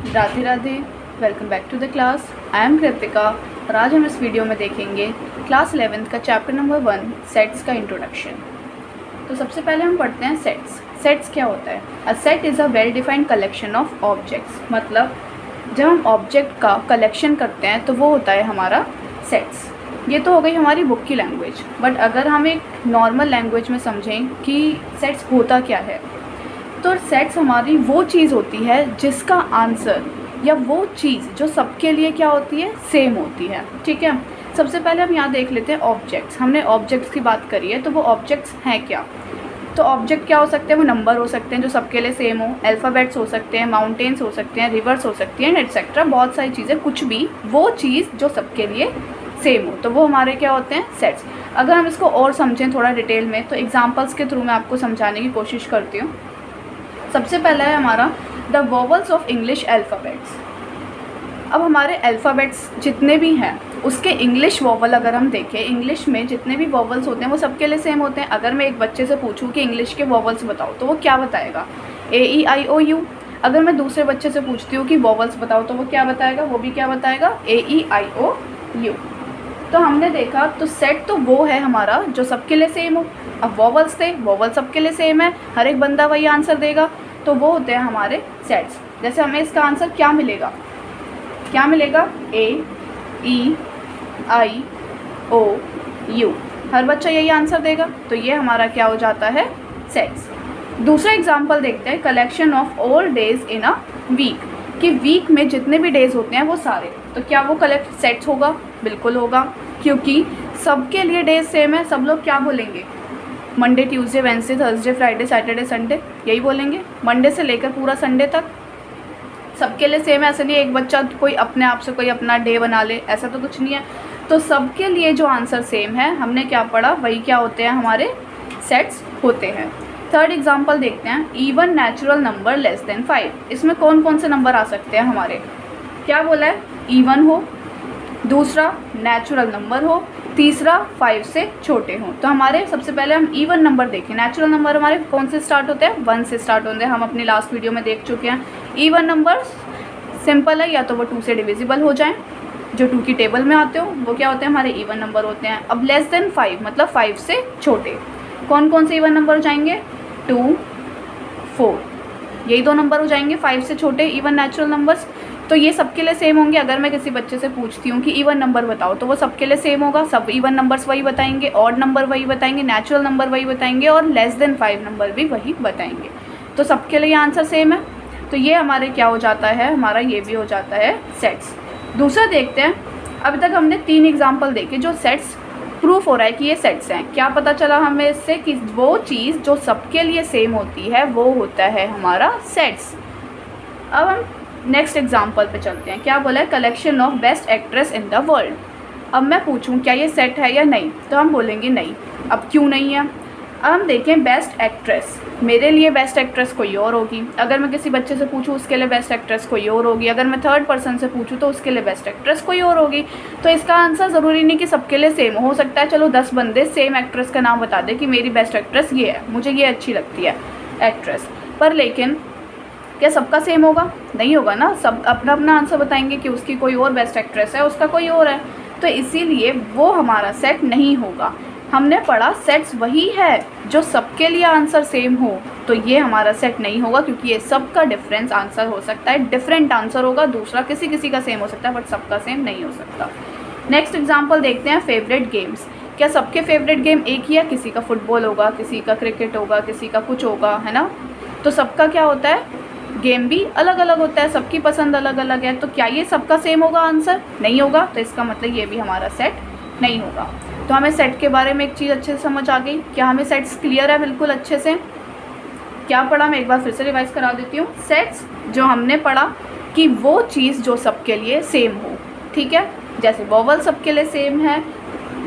Radhe Radhe. Welcome back to the class. I am Kritika और आज हम इस वीडियो में देखेंगे क्लास 11th का चैप्टर नंबर 1 सेट्स का इंट्रोडक्शन। तो सबसे पहले हम पढ़ते हैं सेट्स। सेट्स क्या होता है? A set is a well defined collection of objects. मतलब जब हम ऑब्जेक्ट का कलेक्शन करते हैं तो वो होता है हमारा सेट्स। ये तो हो गई हमारी बुक की लैंग्वेज, बट अगर हम एक नॉर्मल लैंग्वेज में समझें कि सेट्स होता क्या है, तो सेट्स हमारी वो चीज़ होती है जिसका आंसर या वो चीज़ जो सबके लिए क्या होती है, सेम होती है। ठीक है, सबसे पहले हम यहाँ देख लेते हैं ऑब्जेक्ट्स। हमने ऑब्जेक्ट्स की बात करी है, तो वो ऑब्जेक्ट्स हैं क्या? तो ऑब्जेक्ट क्या हो सकते हैं? वो नंबर हो सकते हैं जो सबके लिए सेम हो, अल्फ़ाबेट्स हो सकते हैं, माउंटेन्स हो सकते हैं, रिवर्स हो सकती हैं, एटसेट्रा। बहुत सारी चीज़ें, कुछ भी वो चीज़ जो सबके लिए सेम हो, तो वो हमारे क्या होते हैं, सेट्स। अगर हम इसको और समझें थोड़ा डिटेल में, तो एग्जाम्पल्स के थ्रू मैं आपको समझाने की कोशिश करती हूँ। सबसे पहला है हमारा the vowels of English alphabets. अब हमारे अल्फ़ाबेट्स जितने भी हैं उसके इंग्लिश वोवल अगर हम देखें, इंग्लिश में जितने भी वोवल्स होते हैं वो सबके लिए सेम होते हैं। अगर मैं एक बच्चे से पूछूं कि इंग्लिश के वोवल्स बताओ, तो वो क्या बताएगा? AEIOU। अगर मैं दूसरे बच्चे से पूछती हूँ कि वोवल्स बताओ, तो वो क्या बताएगा? वो भी क्या बताएगा? AEIOU। तो हमने देखा, तो सेट तो वो है हमारा जो सबके लिए सेम हो। अब वोवल्स थे, वोवल सबके लिए सेम है, हर एक बंदा वही आंसर देगा, तो वो होते हैं हमारे सेट्स। जैसे हमें इसका आंसर क्या मिलेगा? क्या मिलेगा? AEIOU। हर बच्चा यही आंसर देगा, तो ये हमारा क्या हो जाता है, सेट्स। दूसरा एग्जाम्पल देखते हैं, collection of all days in a week. कि वीक में जितने भी डेज होते हैं वो सारे, तो क्या वो कलेक्ट सेट्स होगा? बिल्कुल होगा, क्योंकि सबके लिए डेज सेम है। सब लोग क्या बोलेंगे? Monday, Tuesday, Wednesday, Thursday, Friday, Saturday, Sunday, यही बोलेंगे। मंडे से लेकर पूरा संडे तक सबके लिए सेम है। ऐसा नहीं है एक बच्चा कोई अपने आप से कोई अपना डे बना ले, ऐसा तो कुछ नहीं है। तो सबके लिए जो आंसर सेम है, हमने क्या पढ़ा, वही क्या होते हैं, हमारे सेट्स होते हैं। थर्ड एग्जाम्पल देखते हैं, even natural number less than 5। इसमें कौन कौन से नंबर आ सकते हैं हमारे? क्या बोला है? इवन हो, दूसरा नेचुरल नंबर हो, तीसरा 5 से छोटे हों। तो हमारे सबसे पहले हम इवन नंबर देखें। नेचुरल नंबर हमारे कौन से स्टार्ट होते हैं? 1 से स्टार्ट होते हैं, हम अपनी लास्ट वीडियो में देख चुके हैं। इवन नंबर सिंपल है, या तो वो 2 से डिविजिबल हो जाएं, जो 2 की टेबल में आते हो, वो क्या होते हैं, हमारे इवन नंबर होते हैं। अब लेस देन 5 मतलब 5 से छोटे, कौन कौन से इवन नंबर हो जाएंगे? 2, 4, यही 2 नंबर हो जाएंगे 5 से छोटे इवन नेचुरल नंबर्स। तो ये सबके लिए सेम होंगे। अगर मैं किसी बच्चे से पूछती हूँ कि इवन नंबर बताओ, तो वो सबके लिए सेम होगा, सब इवन नंबर्स वही बताएंगे, ऑड नंबर वही बताएंगे, नेचुरल नंबर वही बताएंगे, और लेस देन 5 नंबर भी वही बताएंगे। तो सबके लिए आंसर सेम है, तो ये हमारे क्या हो जाता है, हमारा ये भी हो जाता है सेट्स। दूसरा देखते हैं, अभी तक हमने 3 एग्जाम्पल देखे जो सेट्स प्रूफ हो रहा है कि ये सेट्स हैं। क्या पता चला हमें इससे कि वो चीज़ जो सबके लिए सेम होती है वो होता है हमारा सेट्स। अब हम नेक्स्ट एग्जाम्पल पे चलते हैं। क्या बोला है? Collection of best actress in the world. अब मैं पूछूं क्या ये सेट है या नहीं, तो हम बोलेंगे नहीं। अब क्यों नहीं है? अब हम देखें, बेस्ट एक्ट्रेस, मेरे लिए बेस्ट एक्ट्रेस कोई और होगी। अगर मैं किसी बच्चे से पूछूं, उसके लिए बेस्ट एक्ट्रेस कोई और होगी। अगर मैं थर्ड पर्सन से पूछूं, तो उसके लिए बेस्ट एक्ट्रेस कोई और होगी। तो इसका आंसर ज़रूरी नहीं कि सबके लिए सेम हो सकता है। चलो 10 बंदे सेम एक्ट्रेस का नाम बता दें कि मेरी बेस्ट एक्ट्रेस ये है, मुझे ये अच्छी लगती है एक्ट्रेस, पर लेकिन क्या सबका सेम होगा? नहीं होगा ना। सब अपना अपना आंसर बताएंगे कि उसकी कोई और बेस्ट एक्ट्रेस है, उसका कोई और है, तो इसीलिए वो हमारा सेट नहीं होगा। हमने पढ़ा सेट्स वही है जो सबके लिए आंसर सेम हो, तो ये हमारा सेट नहीं होगा, क्योंकि ये सबका डिफरेंस आंसर हो सकता है, डिफरेंट आंसर होगा। दूसरा किसी किसी का सेम हो सकता है, बट सबका सेम नहीं हो सकता। नेक्स्ट एग्जाम्पल देखते हैं, फेवरेट गेम्स। क्या सबके फेवरेट गेम एक ही है? किसी का फुटबॉल होगा, किसी का क्रिकेट होगा, किसी का कुछ होगा, है ना। तो सबका क्या होता है, गेम भी अलग अलग होता है, सबकी पसंद अलग अलग है। तो क्या ये सबका सेम होगा आंसर? नहीं होगा। तो इसका मतलब ये भी हमारा सेट नहीं होगा। तो हमें सेट के बारे में एक चीज़ अच्छे से समझ आ गई। क्या हमें सेट्स क्लियर है बिल्कुल अच्छे से? क्या पढ़ा, मैं एक बार फिर से रिवाइज करा देती हूँ। सेट्स जो हमने पढ़ा कि वो चीज़ जो सबके लिए सेम हो, ठीक है। जैसे वोवल सबके लिए सेम है,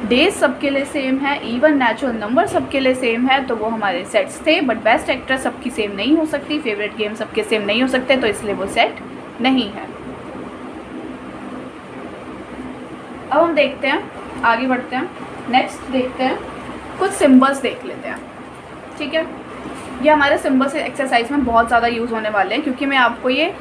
डेज सबके लिए सेम है, इवन नेचुरल नंबर सबके लिए सेम है, तो वो हमारे सेट्स थे। बट बेस्ट एक्ट्रेस सबकी सेम नहीं हो सकती, फेवरेट गेम सबके सेम नहीं हो सकते, तो इसलिए वो सेट नहीं है। अब हम देखते हैं, आगे बढ़ते हैं। नेक्स्ट देखते हैं, कुछ सिंबल्स देख लेते हैं, ठीक है। ये हमारे सिंबल्स एक्सरसाइज में बहुत ज़्यादा यूज़ होने वाले हैं, क्योंकि मैं आपको ये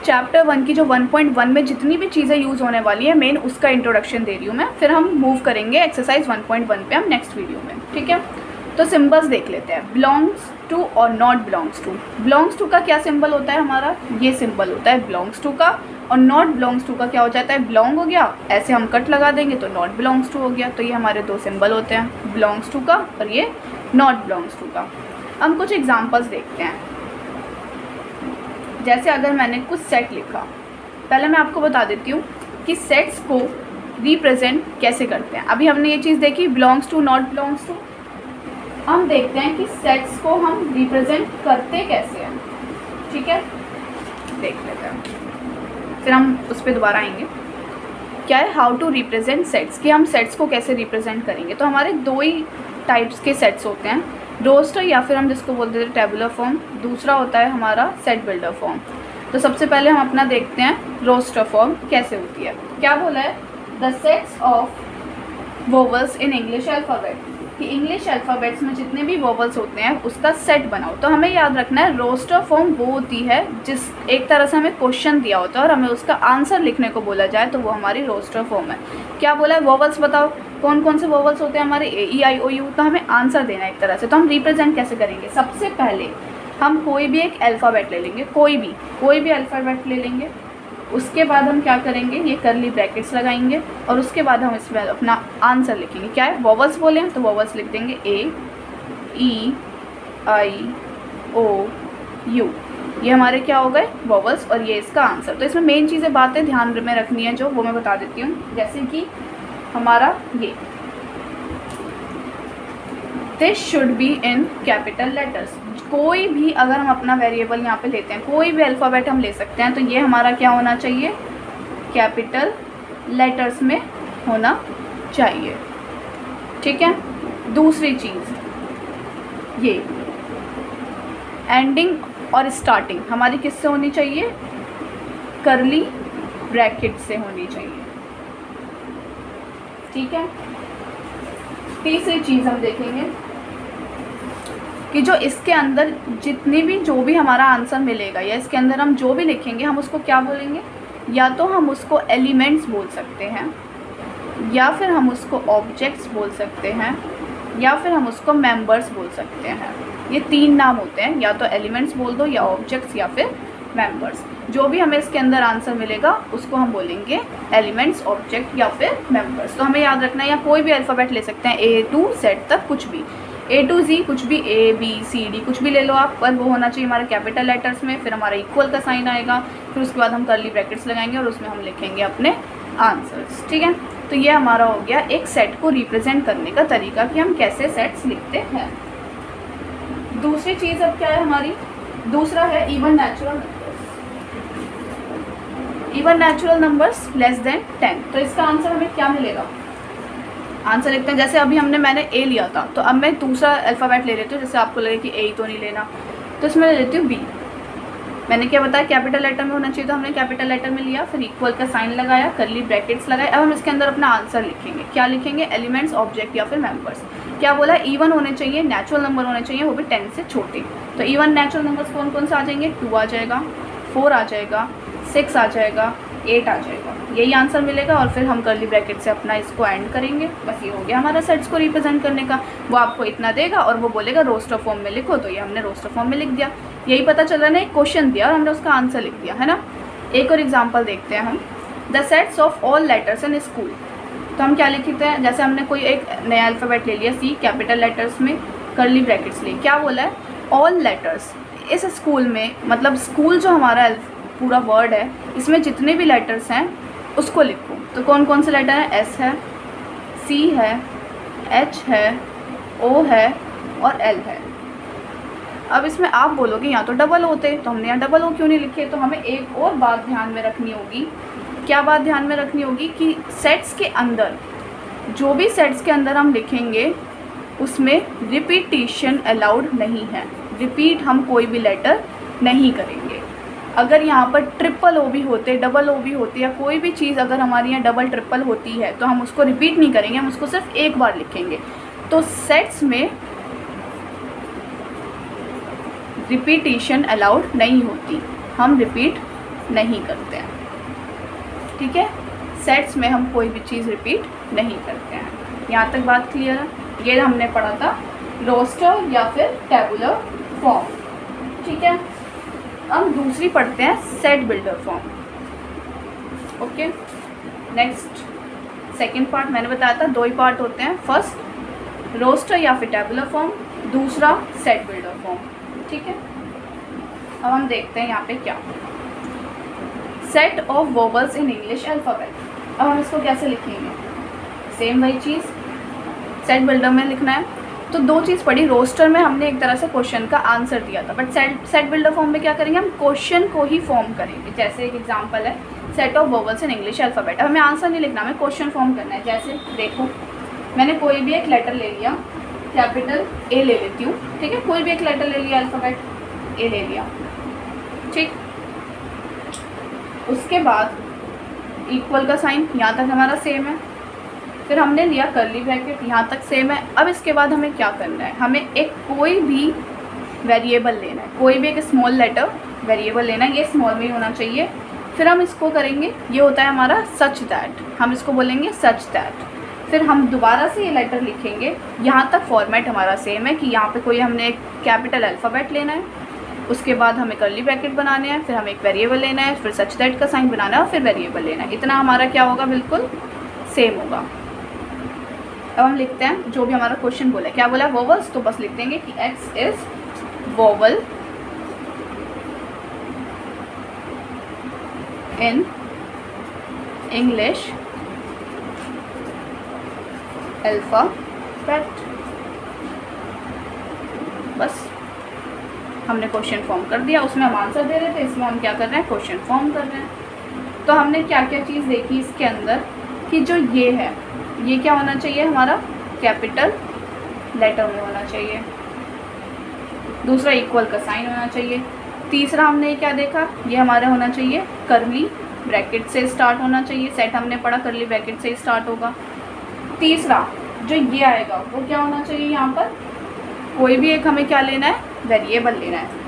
चैप्टर 1 की जो 1.1 में जितनी भी चीज़ें यूज़ होने वाली है मेन उसका इंट्रोडक्शन दे रही हूँ मैं, फिर हम मूव करेंगे एक्सरसाइज 1.1 पे हम नेक्स्ट वीडियो में, ठीक है। तो सिंबल्स देख लेते हैं, बिलोंग्स टू और not belongs to. Belongs to का क्या सिंबल होता है हमारा, ये सिंबल होता है बिलोंग्स टू का, और नॉट बिलोंग्स टू का क्या हो जाता है, बिलोंग हो गया, ऐसे हम कट लगा देंगे तो नॉट बिलोंग्स टू हो गया। तो ये हमारे दो सिंबल होते हैं, बिलोंग्स टू का और ये नॉट बिलोंग्स टू का। हम कुछ एग्जांपल्स देखते हैं, जैसे अगर मैंने कुछ सेट लिखा, पहले मैं आपको बता देती हूँ कि सेट्स को रिप्रेजेंट कैसे करते हैं। अभी हमने ये चीज़ देखी belongs to not belongs to, हम देखते हैं कि सेट्स को हम रिप्रेजेंट करते कैसे हैं, ठीक है, देख लेते हैं, फिर हम उस पर दोबारा आएंगे। क्या है हाउ टू रिप्रेजेंट सेट्स, कि हम सेट्स को कैसे रिप्रेजेंट करेंगे। तो हमारे दो ही टाइप्स के सेट्स होते हैं, रोस्टर या फिर हम जिसको बोलते हैं टेबुलर फॉर्म, दूसरा होता है हमारा सेट बिल्डर फॉर्म। तो सबसे पहले हम अपना देखते हैं रोस्टर फॉर्म कैसे होती है। क्या बोला है, the sets of vowels in English alphabet, कि इंग्लिश अल्फ़ाबेट्स में जितने भी वोवल्स होते हैं उसका सेट बनाओ। तो हमें याद रखना है रोस्टर फॉर्म वो होती है जिस एक तरह से हमें क्वेश्चन दिया होता है और हमें उसका आंसर लिखने को बोला जाए तो वो हमारी रोस्टर फॉर्म है। क्या बोला है, वोवल्स बताओ कौन कौन से वोवल्स होते हैं हमारे, ए ई आई ओ यू, तो हमें आंसर देना है एक तरह से। तो हम रिप्रेजेंट कैसे करेंगे, सबसे पहले हम कोई भी एक अल्फ़ाबेट ले लेंगे, कोई भी अल्फ़ाबेट ले लेंगे, उसके बाद हम क्या करेंगे, ये करली ब्रैकेट्स लगाएंगे और उसके बाद हम इसमें अपना आंसर लिखेंगे। क्या है, वोवल्स बोले हैं तो वोवल्स लिख देंगे ए ई आई ओ यू, ये हमारे क्या हो गए वोवल्स और ये इसका आंसर। तो इसमें मेन चीज़ें बातें ध्यान में रखनी है जो वो मैं बता देती हूँ, जैसे कि हमारा ये this should be in capital letters. कोई भी अगर हम अपना वेरिएबल यहाँ पे लेते हैं, कोई भी अल्फ़ाबेट हम ले सकते हैं, तो ये हमारा क्या होना चाहिए, कैपिटल लेटर्स में होना चाहिए, ठीक है। दूसरी चीज़, ये एंडिंग और स्टार्टिंग हमारी किससे होनी चाहिए, करली ब्रैकेट से होनी चाहिए, ठीक है। तीसरी चीज़ हम देखेंगे कि जो इसके अंदर जितनी भी जो भी हमारा आंसर मिलेगा या इसके अंदर हम जो भी लिखेंगे हम उसको क्या बोलेंगे, या तो हम उसको एलिमेंट्स बोल सकते हैं, या फिर हम उसको ऑब्जेक्ट्स बोल सकते हैं, या फिर हम उसको मेंबर्स बोल सकते हैं। ये तीन नाम होते हैं, या तो एलिमेंट्स बोल दो, या ऑब्जेक्ट्स, या फिर मेंबर्स। जो भी हमें इसके अंदर आंसर मिलेगा उसको हम बोलेंगे एलिमेंट्स, ऑब्जेक्ट या फिर मेंबर्स। तो हमें याद रखना है, या कोई भी अल्फ़ाबेट ले सकते हैं, ए टू जेड तक, कुछ भी ए टू जी, कुछ भी ए बी सी डी कुछ भी ले लो आप, पर वो होना चाहिए हमारे कैपिटल लेटर्स में। फिर हमारा इक्वल का साइन आएगा, फिर उसके बाद हम करली ब्रैकेट्स लगाएंगे और उसमें हम लिखेंगे अपने आंसर्स, ठीक है। तो ये हमारा हो गया एक सेट को रिप्रेजेंट करने का तरीका कि हम कैसे सेट्स लिखते हैं। दूसरी चीज़ अब क्या है हमारी, दूसरा है even natural numbers less than 10। तो इसका आंसर हमें क्या मिलेगा, आंसर लिखते हैं, जैसे अभी मैंने ए लिया था तो अब मैं दूसरा अल्फ़ाबेट ले लेती हूँ, जैसे आपको लगे कि ए ही तो नहीं लेना, तो इसमें ले लेती हूँ बी। मैंने क्या बताया, कैपिटल लेटर में होना चाहिए, तो हमने कैपिटल लेटर में लिया, फिर इक्वल का साइन लगाया, करली ब्रैकेट्स लगाए। अब हम इसके अंदर अपना आंसर लिखेंगे, क्या लिखेंगे, एलिमेंट्स, ऑब्जेक्ट या फिर मेंबर्स। क्या बोला, इवन होने चाहिए, नेचुरल नंबर होने चाहिए, वो भी 10 से छोटे। तो इवन नेचुरल नंबर्स कौन कौन से आ जाएंगे, 2 आ जाएगा, 4 आ जाएगा, 6 आ जाएगा, 8 आ जाएगा, यही आंसर मिलेगा। और फिर हम करली ब्रैकेट से अपना इसको एंड करेंगे, बस ये हो गया हमारा सेट्स को रिप्रेजेंट करने का। वो आपको इतना देगा और वो बोलेगा रोस्टर फॉर्म में लिखो, तो ये हमने रोस्टर फॉर्म में लिख दिया। यही पता चल रहा है ना, एक क्वेश्चन दिया और हमने उसका आंसर लिख दिया, है ना। एक और एग्जाम्पल देखते हैं हम, the sets of all letters in school. तो हम क्या लिखते हैं, जैसे हमने कोई एक नया अल्फ़ाबेट ले लिया, सी, कैपिटल लेटर्स में करली ब्रैकेट्स लिए। क्या बोला है, ऑल लेटर्स इस स्कूल में, मतलब स्कूल जो हमारा पूरा वर्ड है, इसमें जितने भी लेटर्स हैं उसको लिखो। तो कौन कौन से लेटर हैं, एस है, सी है, एच है, ओ है और एल है। अब इसमें आप बोलोगे यहाँ तो डबल होते, तो हमने यहाँ डबल ओ क्यों नहीं लिखे। तो हमें एक और बात ध्यान में रखनी होगी। क्या बात ध्यान में रखनी होगी कि सेट्स के अंदर, जो भी सेट्स के अंदर हम लिखेंगे उसमें रिपीटिशन अलाउड नहीं है। रिपीट हम कोई भी लेटर नहीं करेंगे। अगर यहाँ पर ट्रिपल ओ भी होते, डबल ओ भी होती, या कोई भी चीज़ अगर हमारे यहाँ डबल ट्रिपल होती है तो हम उसको रिपीट नहीं करेंगे, हम उसको सिर्फ एक बार लिखेंगे। तो सेट्स में रिपीटिशन अलाउड नहीं होती, हम रिपीट नहीं करते हैं, ठीक है। सेट्स में हम कोई भी चीज़ रिपीट नहीं करते हैं। यहाँ तक बात क्लियर है। ये हमने पढ़ा था रोस्टर या फिर टेबुलर फॉर्म, ठीक है। हम दूसरी पढ़ते हैं set builder form. Okay, next second part मैंने बताया था 2 ही पार्ट होते हैं, फर्स्ट रोस्टर या फिर टेबुलर फॉर्म, दूसरा सेट बिल्डर फॉर्म, ठीक है। अब हम देखते हैं यहाँ पे क्या set of vowels in English alphabet. अब हम इसको कैसे लिखेंगे, सेम वही चीज़ सेट बिल्डर में लिखना है। तो 2 चीज़ पढ़ी, रोस्टर में हमने एक तरह से क्वेश्चन का आंसर दिया था, बट सेट बिल्डर फॉर्म में क्या करेंगे, हम क्वेश्चन को ही फॉर्म करेंगे। जैसे एक एग्जांपल है set of vowels in English alphabet. अब हमें आंसर नहीं लिखना, हमें क्वेश्चन फॉर्म करना है। जैसे देखो, मैंने कोई भी एक लेटर ले लिया, कैपिटल ए ले लेती हूँ, ठीक है। कोई भी एक लेटर ले लिया, अल्फ़ाबेट ए ले लिया, ठीक। उसके बाद इक्वल का साइन, यहाँ तक हमारा सेम है। फिर हमने लिया कर्ली ब्रैकेट, यहाँ तक सेम है। अब इसके बाद हमें क्या करना है, हमें एक कोई भी वेरिएबल लेना है, कोई भी एक स्मॉल लेटर वेरिएबल लेना है, ये स्मॉल में ही होना चाहिए। फिर हम इसको करेंगे, ये होता है हमारा सच दैट, हम इसको बोलेंगे सच दैट। फिर हम दोबारा से ये लेटर लिखेंगे, यहाँ तक फॉर्मेट हमारा सेम है कि यहाँ पे कोई हमने एक कैपिटल अल्फ़ाबेट लेना है, उसके बाद हमें कर्ली ब्रैकेट बनाने हैं, फिर हमें एक वेरिएबल लेना है, फिर सच दैट का साइन बनाना है और फिर वेरिएबल लेना है। इतना हमारा क्या होगा, बिल्कुल सेम होगा। अब हम लिखते हैं जो भी हमारा क्वेश्चन बोला है। क्या बोला है, वोवल्स, तो बस लिख देंगे कि x is vowel in English alphabet. बस हमने क्वेश्चन फॉर्म कर दिया, उसमें हम आंसर दे रहे थे, इसमें हम क्या कर रहे हैं, क्वेश्चन फॉर्म कर रहे हैं। तो हमने क्या क्या चीज़ देखी इसके अंदर कि जो ये है, ये क्या होना चाहिए, हमारा कैपिटल लेटर में होना चाहिए। दूसरा इक्वल का साइन होना चाहिए। तीसरा हमने क्या देखा, ये हमारा होना चाहिए कर्ली ब्रैकेट से स्टार्ट होना चाहिए। सेट हमने पढ़ा कर्ली ब्रैकेट से स्टार्ट होगा। तीसरा जो ये आएगा वो क्या होना चाहिए, यहाँ पर कोई भी एक हमें क्या लेना है, वेरिएबल लेना है।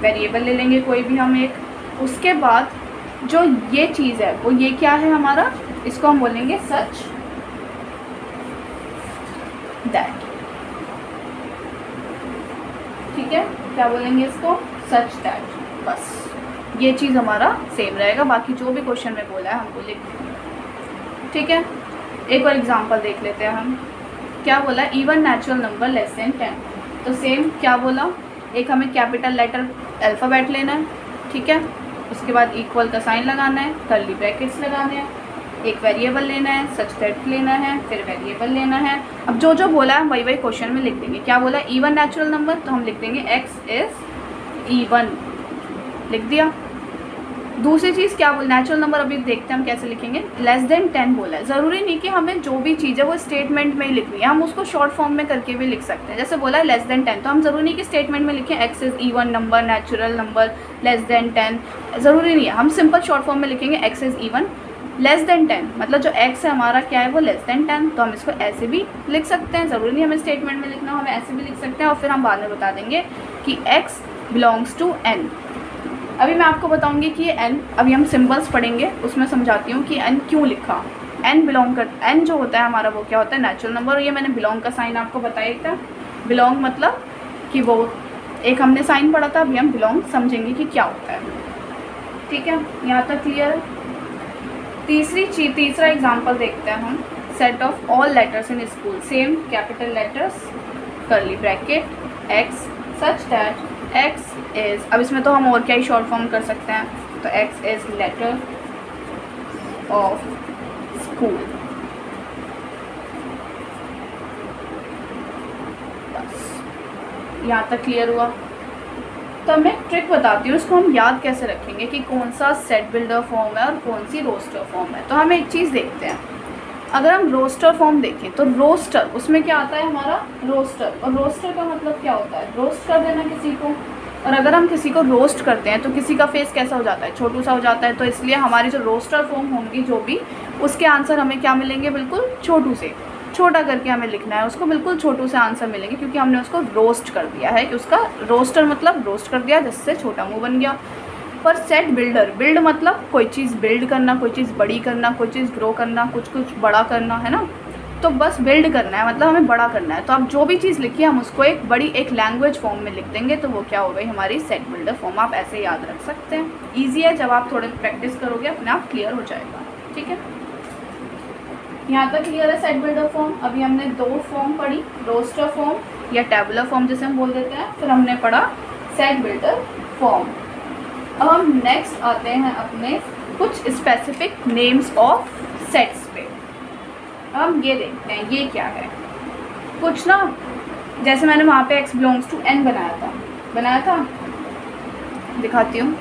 वेरिएबल ले लेंगे कोई भी हम एक। उसके बाद जो ये चीज़ है वो ये क्या है हमारा, इसको हम बोलेंगे सच दैट, ठीक है। क्या बोलेंगे इसको, सच दैट। बस ये चीज़ हमारा सेम रहेगा, बाकी जो भी क्वेश्चन में बोला है हमको लिख, ठीक है। एक और एग्जांपल देख लेते हैं हम। क्या बोला, even natural number less than 10। तो सेम क्या बोला, एक हमें कैपिटल लेटर अल्फ़ाबेट लेना है, ठीक है। उसके बाद इक्वल का साइन लगाना है, कर्ली ब्रैकेट्स लगाने हैं, एक वेरिएबल लेना है, सच दैट लेना है, फिर वेरिएबल लेना है। अब जो जो बोला है वही वही क्वेश्चन में लिख देंगे। क्या बोला, इवन नेचुरल नंबर, तो हम लिख देंगे एक्स इज़ इवन, लिख दिया। दूसरी चीज़ क्या बोल, नेचुरल नंबर अभी देखते हैं हम कैसे लिखेंगे। लेस देन 10 बोला है, ज़रूरी नहीं कि हमें जो भी चीज़ है वो स्टेटमेंट में ही लिखनी है, हम उसको शॉर्ट फॉर्म में करके भी लिख सकते हैं। जैसे बोला है लेस देन 10, तो हम ज़रूरी नहीं कि स्टेटमेंट में लिखें x is even number, natural number, less than 10, ज़रूरी नहीं है। हम सिंपल शॉर्ट फॉर्म में लिखेंगे x is even less than 10, मतलब जो एक्स है हमारा क्या है वो लेस देन 10, तो हम इसको ऐसे भी लिख सकते हैं। ज़रूरी नहीं हमें स्टेटमेंट में लिखना, हमें ऐसे भी लिख सकते हैं। और फिर हम बाद में बता देंगे कि एक्स बिलोंग्स टू एन। अभी मैं आपको बताऊंगी कि ये एन, अभी हम सिंबल्स पढ़ेंगे उसमें समझाती हूँ कि एन क्यों लिखा। एन बिलोंग कर, एन जो होता है हमारा वो क्या होता है, नेचुरल नंबर। और ये मैंने बिलोंग का साइन आपको बताया था। बिलोंग मतलब कि वो एक हमने साइन पढ़ा था, अभी हम बिलोंग समझेंगे कि क्या होता है, ठीक है। यहाँ तक क्लियर है। तीसरा एग्जाम्पल देखते हैं हम। Set of all letters in school, same capital letters, curly bracket, x such that x is, अब इसमें तो हम और क्या ही शॉर्ट फॉर्म कर सकते हैं, तो X is letter of school. बस यहाँ तक क्लियर हुआ। तो मैं ट्रिक बताती हूँ, इसको हम याद कैसे रखेंगे कि कौन सा सेट बिल्डर फॉर्म है और कौन सी रोस्टर फॉर्म है। तो हम एक चीज़ देखते हैं, अगर हम रोस्टर फॉर्म देखें तो रोस्टर, उसमें क्या आता है हमारा रोस्टर, और रोस्टर का मतलब क्या होता है, रोस्ट कर देना किसी को। और अगर हम किसी को रोस्ट करते हैं तो किसी का फेस कैसा हो जाता है, छोटू सा हो जाता है। तो इसलिए हमारी जो रोस्टर फॉर्म होंगी जो भी, उसके आंसर हमें क्या मिलेंगे, बिल्कुल छोटू से। छोटा करके हमें लिखना है, उसको बिल्कुल छोटू से आंसर मिलेंगे क्योंकि हमने उसको रोस्ट कर दिया है, कि उसका रोस्टर मतलब रोस्ट कर दिया जिससे छोटा मुंह बन गया। पर सेट बिल्डर, बिल्ड मतलब कोई चीज़ बिल्ड करना, कोई चीज़ बड़ी करना, कोई चीज़ ग्रो करना, कुछ बड़ा करना, है ना। तो बस बिल्ड करना है मतलब हमें बड़ा करना है। तो आप जो भी चीज़ लिखिए हम उसको एक बड़ी एक लैंग्वेज फॉर्म में लिख देंगे, तो वो क्या हो गई हमारी सेट बिल्डर फॉर्म। आप ऐसे याद रख सकते हैं, ईजी है, जब आप थोड़े प्रैक्टिस करोगे अपने आप क्लियर हो जाएगा। ठीक है, यहाँ तक क्लियर है सेट बिल्डर फॉर्म। अभी हमने 2 फॉर्म पढ़ी, रोस्टर फॉर्म या टेबुलर फॉर्म जिसे हम बोल देते हैं, फिर हमने पढ़ा सेट बिल्डर फॉर्म। अब हम नेक्स्ट आते हैं अपने कुछ स्पेसिफिक नेम्स ऑफ सेट्स पे। अब ये देखते हैं ये क्या है। कुछ ना, जैसे मैंने वहाँ पे x बिलोंग्स टू n बनाया था, दिखाती हूँ।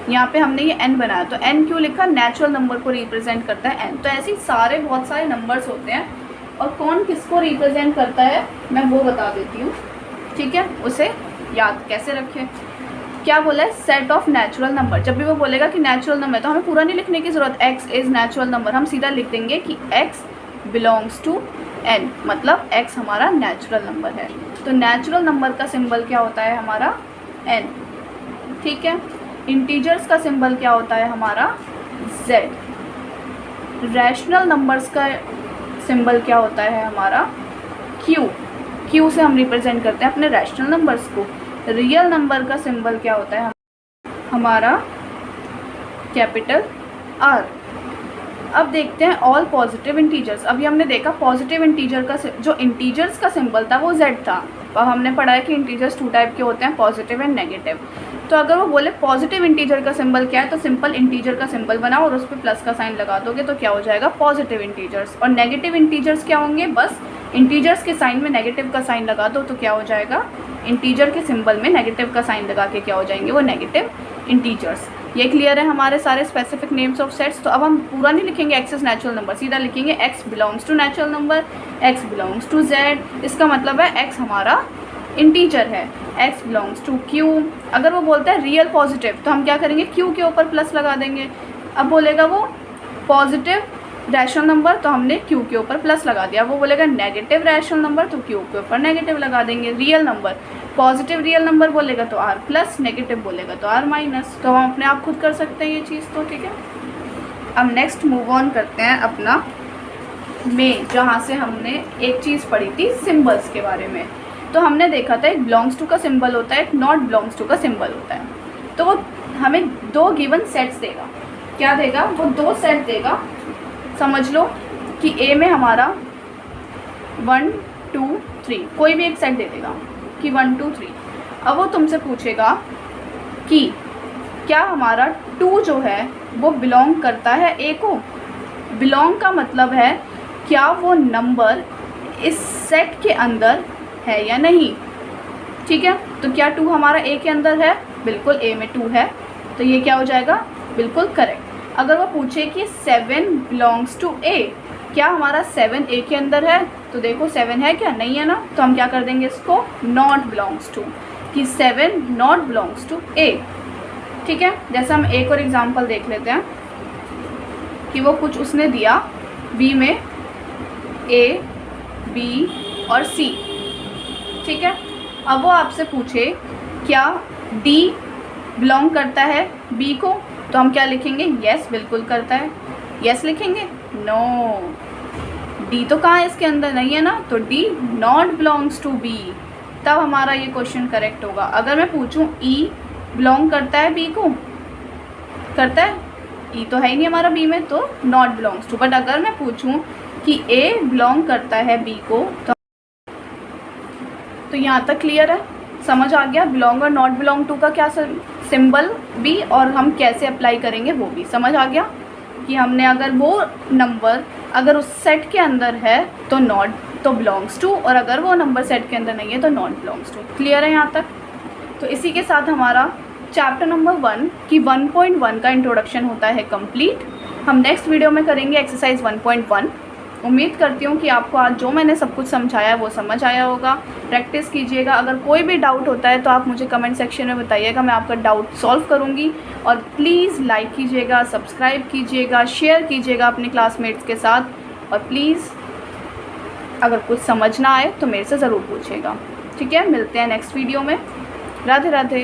यहाँ पे हमने ये n बनाया, तो n क्यों लिखा, नेचुरल नंबर को रिप्रेजेंट करता है n। तो ऐसे ही सारे बहुत सारे नंबर्स होते हैं, और कौन किसको रिप्रेजेंट करता है मैं वो बता देती हूँ। ठीक है, उसे याद कैसे रखें। क्या बोला है, सेट ऑफ नेचुरल नंबर। जब भी वो बोलेगा कि नेचुरल नंबर, तो हमें पूरा नहीं लिखने की ज़रूरत, x इज़ नेचुरल नंबर, हम सीधा लिख देंगे कि x बिलोंग्स टू n, मतलब x हमारा नेचुरल नंबर है। तो नेचुरल नंबर का सिंबल क्या होता है हमारा n। ठीक है, इंटीजर्स का सिंबल क्या होता है हमारा z। रैशनल नंबर्स का सिंबल क्या होता है हमारा q। q से हम रिप्रेजेंट करते हैं अपने रैशनल नंबर्स को। रियल नंबर का सिंबल क्या होता है हमारा कैपिटल R। अब देखते हैं ऑल पॉजिटिव इंटीजर्स। अभी हमने देखा पॉजिटिव इंटीजर का जो इंटीजर्स का सिंबल था वो z था, और हमने पढ़ा है कि इंटीजर्स 2 टाइप के होते हैं, पॉजिटिव एंड नेगेटिव। तो अगर वो बोले पॉजिटिव इंटीजर का सिंबल क्या है, तो सिंपल इंटीजर का सिंबल बनाओ और उस पर प्लस का साइन लगा दोगे, तो क्या हो जाएगा पॉजिटिव इंटीजर्स। और नेगेटिव इंटीजर्स क्या होंगे, बस इंटीजर्स के साइन में नेगेटिव का साइन लगा दो, तो क्या हो जाएगा इंटीजर के सिंबल में नेगेटिव का साइन लगा के क्या हो जाएंगे वो नेगेटिव इंटीजर्स। ये क्लियर है हमारे सारे स्पेसिफिक नेम्स ऑफ सेट्स। तो अब हम पूरा नहीं लिखेंगे x इज नेचुरल नंबर, सीधा लिखेंगे x belongs to natural number, x belongs to z। इसका मतलब है x हमारा इंटीजर है, x बिलोंग्स टू q। अगर वो बोलता है रियल पॉजिटिव, तो हम क्या करेंगे q के ऊपर प्लस लगा देंगे। अब बोलेगा वो पॉजिटिव रैशनल नंबर, तो हमने q के ऊपर प्लस लगा दिया। वो बोलेगा नेगेटिव रैशनल नंबर, तो q के ऊपर नेगेटिव लगा देंगे। Real number, positive real number बोलेगा तो r प्लस, नेगेटिव बोलेगा तो r माइनस। तो हम अपने आप खुद कर सकते हैं ये चीज़। तो ठीक है, अब नेक्स्ट मूव ऑन करते हैं अपना में, जहाँ से हमने एक चीज़ पढ़ी थी सिम्बल्स के बारे में। तो हमने देखा था एक बिलोंग्स टू का सिंबल होता है, एक नॉट बिलोंग्स टू का सिंबल होता है। तो वो हमें 2 गिवन सेट्स देगा। क्या देगा, वो 2 सेट देगा। समझ लो कि A में हमारा 1 2 3, कोई भी एक सेट दे देगा कि 1 2 3। अब वो तुमसे पूछेगा कि क्या हमारा 2 जो है वो बिलोंग करता है A को। बिलोंग का मतलब है क्या वो नंबर इस सेट के अंदर है या नहीं। ठीक है, तो क्या 2 हमारा A के अंदर है, बिल्कुल A में 2 है, तो ये क्या हो जाएगा बिल्कुल करेक्ट। अगर वो पूछे कि 7 बिलोंग्स टू A, क्या हमारा 7 A के अंदर है, तो देखो 7 है क्या, नहीं है ना, तो हम क्या कर देंगे इसको नॉट बिलोंग्स टू, कि 7 नॉट बिलोंग्स टू A। ठीक है, जैसे हम एक और एग्जांपल देख लेते हैं कि वो कुछ उसने दिया B में A B और C। ठीक है, अब वो आपसे पूछे क्या D बिलोंग करता है B को, तो हम क्या लिखेंगे, यस बिल्कुल करता है, यस लिखेंगे। नो, डी तो कहाँ है इसके अंदर, नहीं है ना, तो D not belongs to B, तब हमारा ये क्वेश्चन करेक्ट होगा। अगर मैं पूछूं ई बिलोंग करता है बी को, करता है, ई तो है ही नहीं हमारा बी में, तो नॉट बिलोंग्स टू। बट अगर मैं पूछूं कि ए बिलोंग करता है बी को, तो यहाँ तक क्लियर है, समझ आ गया बिलोंग और नॉट बिलोंग टू का क्या सिंबल भी, और हम कैसे अप्लाई करेंगे वो भी समझ आ गया कि हमने अगर वो नंबर अगर उस सेट के अंदर है तो नॉट तो बिलोंग्स टू, और अगर वो नंबर सेट के अंदर नहीं है तो नॉट बिलोंग्स टू। क्लियर है यहाँ तक। तो इसी के साथ हमारा चैप्टर नंबर 1 की 1.1 का इंट्रोडक्शन होता है कंप्लीट। हम नेक्स्ट वीडियो में करेंगे एक्सरसाइज 1.1। उम्मीद करती हूँ कि आपको आज जो मैंने सब कुछ समझाया है वो समझ आया होगा। प्रैक्टिस कीजिएगा। अगर कोई भी डाउट होता है तो आप मुझे कमेंट सेक्शन में बताइएगा, मैं आपका डाउट सॉल्व करूँगी। और प्लीज़ लाइक कीजिएगा, सब्सक्राइब कीजिएगा, शेयर कीजिएगा अपने क्लासमेट्स के साथ, और प्लीज़ अगर कुछ समझ ना आए तो मेरे से ज़रूर पूछेगा। ठीक है, मिलते हैं नेक्स्ट वीडियो में। राधे राधे।